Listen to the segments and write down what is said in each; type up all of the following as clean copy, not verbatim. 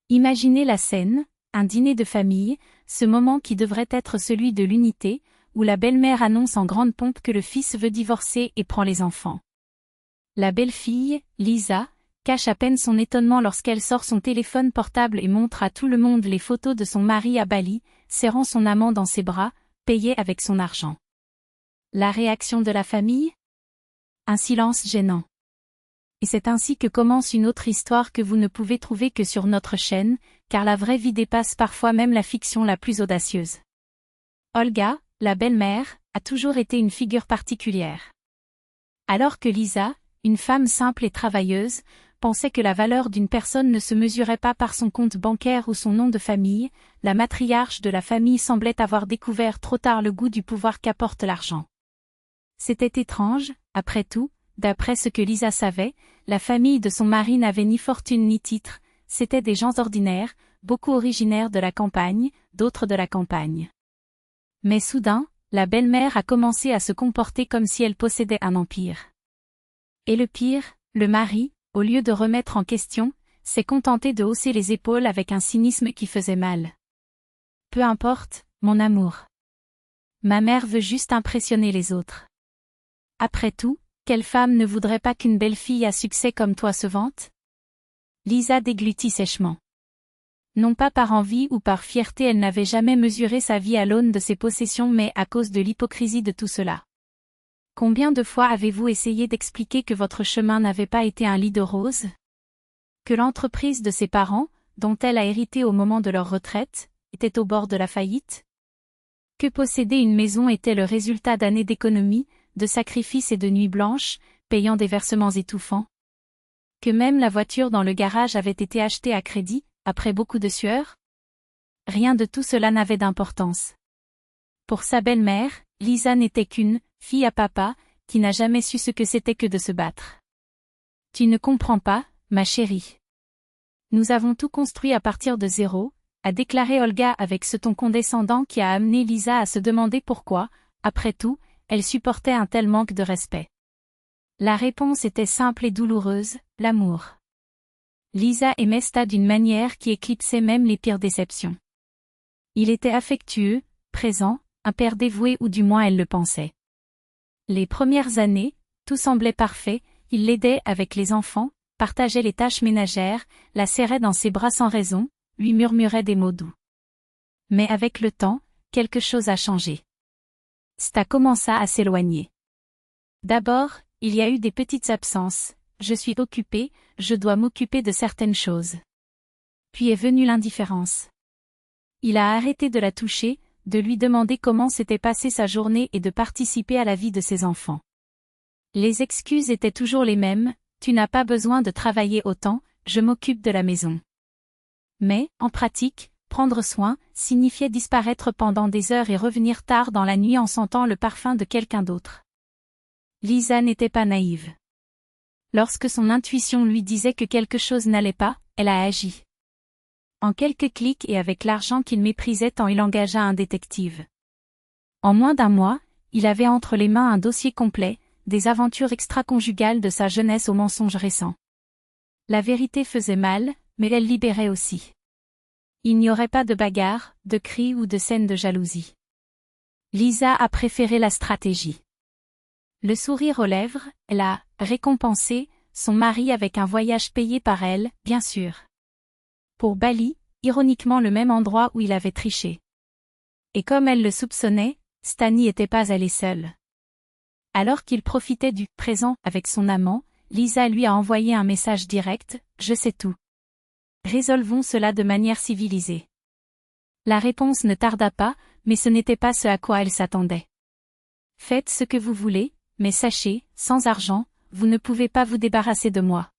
Imaginez la scène, un dîner de famille, ce moment qui devrait être celui de l'unité, où la belle-mère annonce en grande pompe que le fils veut divorcer et prend les enfants. La belle-fille, Lisa, cache à peine son étonnement lorsqu'elle sort son téléphone portable et montre à tout le monde les photos de son mari à Bali, serrant son amant dans ses bras, payé avec son argent. La réaction de la famille? Un silence gênant. Et c'est ainsi que commence une autre histoire que vous ne pouvez trouver que sur notre chaîne, car la vraie vie dépasse parfois même la fiction la plus audacieuse. Olga, la belle-mère, a toujours été une figure particulière. Alors que Lisa, une femme simple et travailleuse, pensait que la valeur d'une personne ne se mesurait pas par son compte bancaire ou son nom de famille, la matriarche de la famille semblait avoir découvert trop tard le goût du pouvoir qu'apporte l'argent. C'était étrange, après tout, d'après ce que Lisa savait, la famille de son mari n'avait ni fortune ni titre, c'étaient des gens ordinaires, beaucoup originaires de la campagne, d'autres de la campagne. Mais soudain, la belle-mère a commencé à se comporter comme si elle possédait un empire. Et le pire, le mari, au lieu de remettre en question, s'est contenté de hausser les épaules avec un cynisme qui faisait mal. Peu importe, mon amour. Ma mère veut juste impressionner les autres. Après tout, quelle femme ne voudrait pas qu'une belle-fille à succès comme toi se vante? Lisa déglutit sèchement. Non pas par envie ou par fierté, elle n'avait jamais mesuré sa vie à l'aune de ses possessions, mais à cause de l'hypocrisie de tout cela. Combien de fois avez-vous essayé d'expliquer que votre chemin n'avait pas été un lit de roses? Que l'entreprise de ses parents, dont elle a hérité au moment de leur retraite, était au bord de la faillite? Que posséder une maison était le résultat d'années d'économies, de sacrifices et de nuits blanches, payant des versements étouffants? Que même la voiture dans le garage avait été achetée à crédit, après beaucoup de sueur? Rien de tout cela n'avait d'importance. Pour sa belle-mère, Lisa n'était qu'une fille à papa, qui n'a jamais su ce que c'était que de se battre. Tu ne comprends pas, ma chérie. Nous avons tout construit à partir de zéro, a déclaré Olga avec ce ton condescendant qui a amené Lisa à se demander pourquoi, après tout, elle supportait un tel manque de respect. La réponse était simple et douloureuse, l'amour. Lisa aimait Sta d'une manière qui éclipsait même les pires déceptions. Il était affectueux, présent, un père dévoué ou du moins elle le pensait. Les premières années, tout semblait parfait, il l'aidait avec les enfants, partageait les tâches ménagères, la serrait dans ses bras sans raison, lui murmurait des mots doux. Mais avec le temps, quelque chose a changé. Sta commença à s'éloigner. D'abord, il y a eu des petites absences, je suis occupée, je dois m'occuper de certaines choses. Puis est venue l'indifférence. Il a arrêté de la toucher, de lui demander comment s'était passée sa journée et de participer à la vie de ses enfants. Les excuses étaient toujours les mêmes, tu n'as pas besoin de travailler autant, je m'occupe de la maison. Mais, en pratique, prendre soin, signifiait disparaître pendant des heures et revenir tard dans la nuit en sentant le parfum de quelqu'un d'autre. Lisa n'était pas naïve. Lorsque son intuition lui disait que quelque chose n'allait pas, elle a agi. En quelques clics et avec l'argent qu'il méprisait tant il engagea un détective. En moins d'un mois, il avait entre les mains un dossier complet, des aventures extra-conjugales de sa jeunesse aux mensonges récents. La vérité faisait mal, mais elle libérait aussi. Il n'y aurait pas de bagarre, de cris ou de scènes de jalousie. Lisa a préféré la stratégie. Le sourire aux lèvres, elle a récompensé son mari avec un voyage payé par elle, bien sûr. Pour Bali, ironiquement le même endroit où il avait triché. Et comme elle le soupçonnait, Sta n'y était pas allée seule. Alors qu'il profitait du présent avec son amant, Lisa lui a envoyé un message direct, « Je sais tout. Résolvons cela de manière civilisée. » La réponse ne tarda pas, mais ce n'était pas ce à quoi elle s'attendait. « Faites ce que vous voulez, mais sachez, sans argent, vous ne pouvez pas vous débarrasser de moi.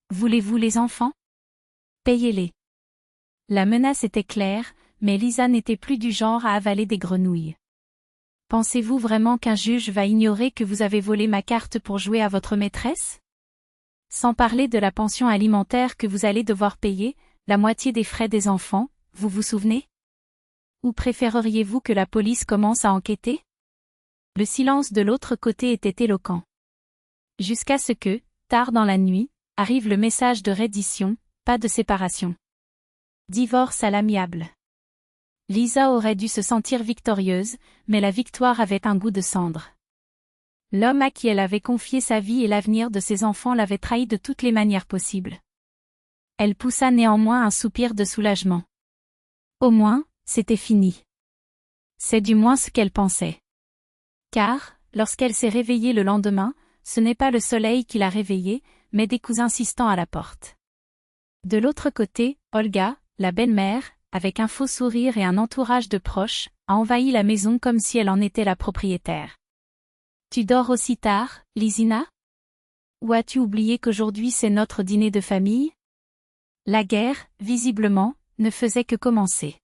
Voulez-vous les enfants? Payez-les. » La menace était claire, mais Lisa n'était plus du genre à avaler des grenouilles. Pensez-vous vraiment qu'un juge va ignorer que vous avez volé ma carte pour jouer à votre maîtresse? Sans parler de la pension alimentaire que vous allez devoir payer, la moitié des frais des enfants, vous vous souvenez? Ou préféreriez-vous que la police commence à enquêter? Le silence de l'autre côté était éloquent. Jusqu'à ce que, tard dans la nuit, arrive le message de reddition, pas de séparation. Divorce à l'amiable. Lisa aurait dû se sentir victorieuse, mais la victoire avait un goût de cendre. L'homme à qui elle avait confié sa vie et l'avenir de ses enfants l'avait trahi de toutes les manières possibles. Elle poussa néanmoins un soupir de soulagement. Au moins, c'était fini. C'est du moins ce qu'elle pensait. Car, lorsqu'elle s'est réveillée le lendemain, ce n'est pas le soleil qui l'a réveillée, mais des coups insistants à la porte. De l'autre côté, Olga, la belle-mère, avec un faux sourire et un entourage de proches, a envahi la maison comme si elle en était la propriétaire. « Tu dors aussi tard, Lizina ? Ou as-tu oublié qu'aujourd'hui c'est notre dîner de famille ?» La guerre, visiblement, ne faisait que commencer.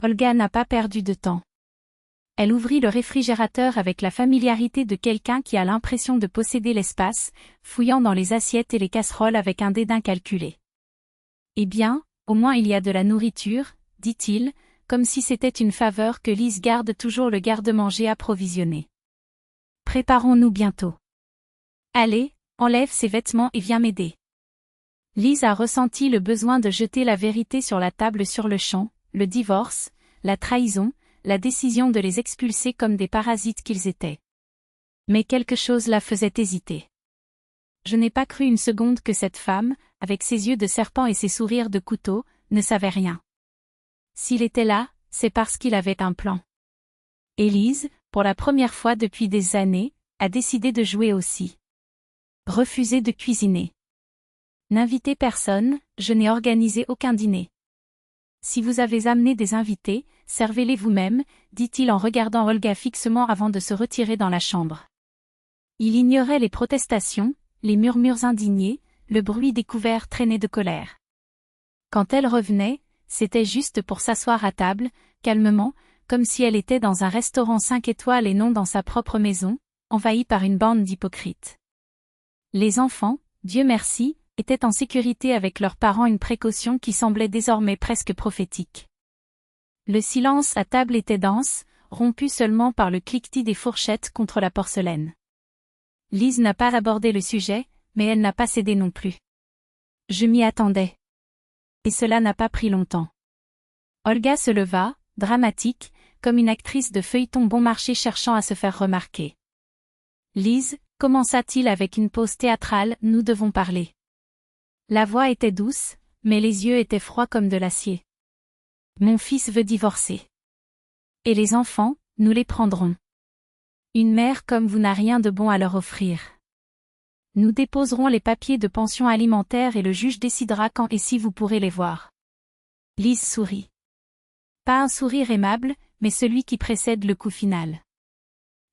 Olga n'a pas perdu de temps. Elle ouvrit le réfrigérateur avec la familiarité de quelqu'un qui a l'impression de posséder l'espace, fouillant dans les assiettes et les casseroles avec un dédain calculé. « Eh bien, au moins il y a de la nourriture, » dit-il, comme si c'était une faveur que Lise garde toujours le garde-manger approvisionné. « Préparons-nous bientôt. Allez, enlève ces vêtements et viens m'aider. » Lise a ressenti le besoin de jeter la vérité sur la table sur le champ, le divorce, la trahison, la décision de les expulser comme des parasites qu'ils étaient. Mais quelque chose la faisait hésiter. Je n'ai pas cru une seconde que cette femme, avec ses yeux de serpent et ses sourires de couteau, ne savait rien. S'il était là, c'est parce qu'il avait un plan. Élise, pour la première fois depuis des années, a décidé de jouer aussi. Refuser de cuisiner. N'invitez personne, je n'ai organisé aucun dîner. Si vous avez amené des invités, servez-les vous-même, dit-il en regardant Olga fixement avant de se retirer dans la chambre. Il ignorait les protestations, les murmures indignés, le bruit des couverts traînés de colère. Quand elle revenait, c'était juste pour s'asseoir à table, calmement, comme si elle était dans un restaurant 5 étoiles et non dans sa propre maison, envahie par une bande d'hypocrites. Les enfants, Dieu merci, étaient en sécurité avec leurs parents, une précaution qui semblait désormais presque prophétique. Le silence à table était dense, rompu seulement par le cliquetis des fourchettes contre la porcelaine. Lise n'a pas abordé le sujet, mais elle n'a pas cédé non plus. Je m'y attendais. Et cela n'a pas pris longtemps. Olga se leva, dramatique, comme une actrice de feuilleton bon marché cherchant à se faire remarquer. Lise, commença-t-il avec une pause théâtrale, nous devons parler. La voix était douce, mais les yeux étaient froids comme de l'acier. Mon fils veut divorcer. Et les enfants, nous les prendrons. Une mère comme vous n'a rien de bon à leur offrir. Nous déposerons les papiers de pension alimentaire et le juge décidera quand et si vous pourrez les voir. Lise sourit. Pas un sourire aimable, mais celui qui précède le coup final.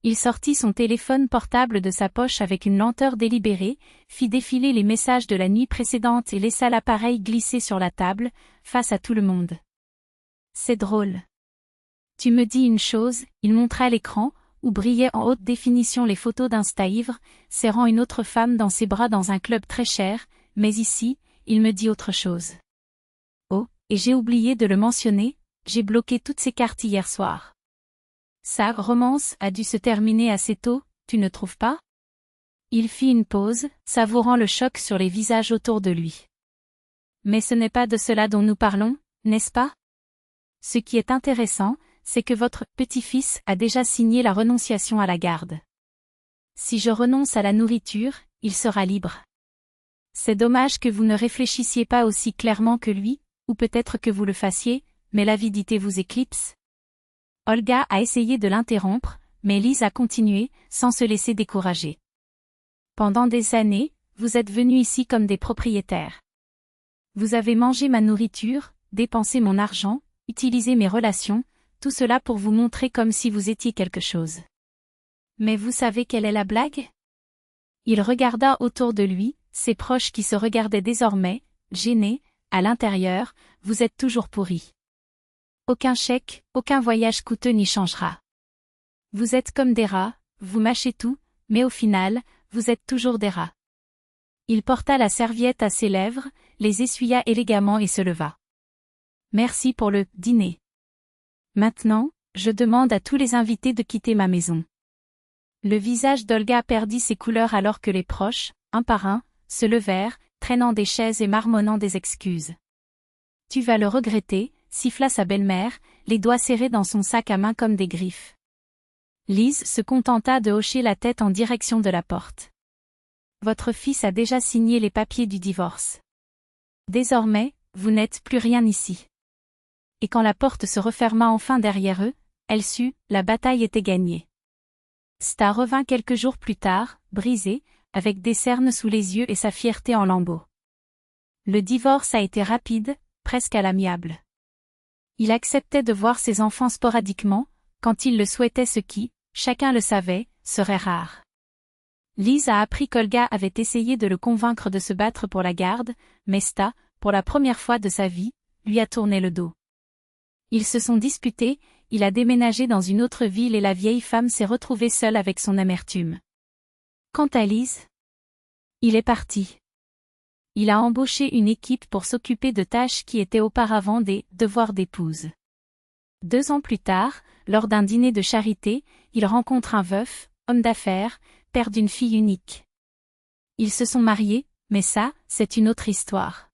Il sortit son téléphone portable de sa poche avec une lenteur délibérée, fit défiler les messages de la nuit précédente et laissa l'appareil glisser sur la table, face à tout le monde. C'est drôle. Tu me dis une chose, il montra l'écran, où brillaient en haute définition les photos d'un sta-ivre, serrant une autre femme dans ses bras dans un club très cher, mais ici, il me dit autre chose. Oh, et j'ai oublié de le mentionner, j'ai bloqué toutes ces cartes hier soir. Sa romance a dû se terminer assez tôt, tu ne trouves pas ? Il fit une pause, savourant le choc sur les visages autour de lui. Mais ce n'est pas de cela dont nous parlons, n'est-ce pas ? Ce qui est intéressant, c'est que votre petit-fils a déjà signé la renonciation à la garde. Si je renonce à la nourriture, il sera libre. C'est dommage que vous ne réfléchissiez pas aussi clairement que lui, ou peut-être que vous le fassiez, mais l'avidité vous éclipse. Olga a essayé de l'interrompre, mais Lise a continué, sans se laisser décourager. Pendant des années, vous êtes venus ici comme des propriétaires. Vous avez mangé ma nourriture, dépensé mon argent, utilisé mes relations, tout cela pour vous montrer comme si vous étiez quelque chose. Mais vous savez quelle est la blague ? Il regarda autour de lui, ses proches qui se regardaient désormais, gênés, à l'intérieur, vous êtes toujours pourris. Aucun chèque, aucun voyage coûteux n'y changera. Vous êtes comme des rats, vous mâchez tout, mais au final, vous êtes toujours des rats. Il porta la serviette à ses lèvres, les essuya élégamment et se leva. Merci pour le dîner. Maintenant, je demande à tous les invités de quitter ma maison. Le visage d'Olga perdit ses couleurs alors que les proches, un par un, se levèrent, traînant des chaises et marmonnant des excuses. Tu vas le regretter, siffla sa belle-mère, les doigts serrés dans son sac à main comme des griffes. Lise se contenta de hocher la tête en direction de la porte. Votre fils a déjà signé les papiers du divorce. Désormais, vous n'êtes plus rien ici. Et quand la porte se referma enfin derrière eux, elle sut, la bataille était gagnée. Sta revint quelques jours plus tard, brisé, avec des cernes sous les yeux et sa fierté en lambeaux. Le divorce a été rapide, presque à l'amiable. Il acceptait de voir ses enfants sporadiquement, quand il le souhaitait, ce qui, chacun le savait, serait rare. Lise a appris qu'Olga avait essayé de le convaincre de se battre pour la garde, mais Sta, pour la première fois de sa vie, lui a tourné le dos. Ils se sont disputés, il a déménagé dans une autre ville et la vieille femme s'est retrouvée seule avec son amertume. Quant à Lise, il est parti. Il a embauché une équipe pour s'occuper de tâches qui étaient auparavant des devoirs d'épouse. 2 ans plus tard, lors d'un dîner de charité, il rencontre un veuf, homme d'affaires, père d'une fille unique. Ils se sont mariés, mais ça, c'est une autre histoire.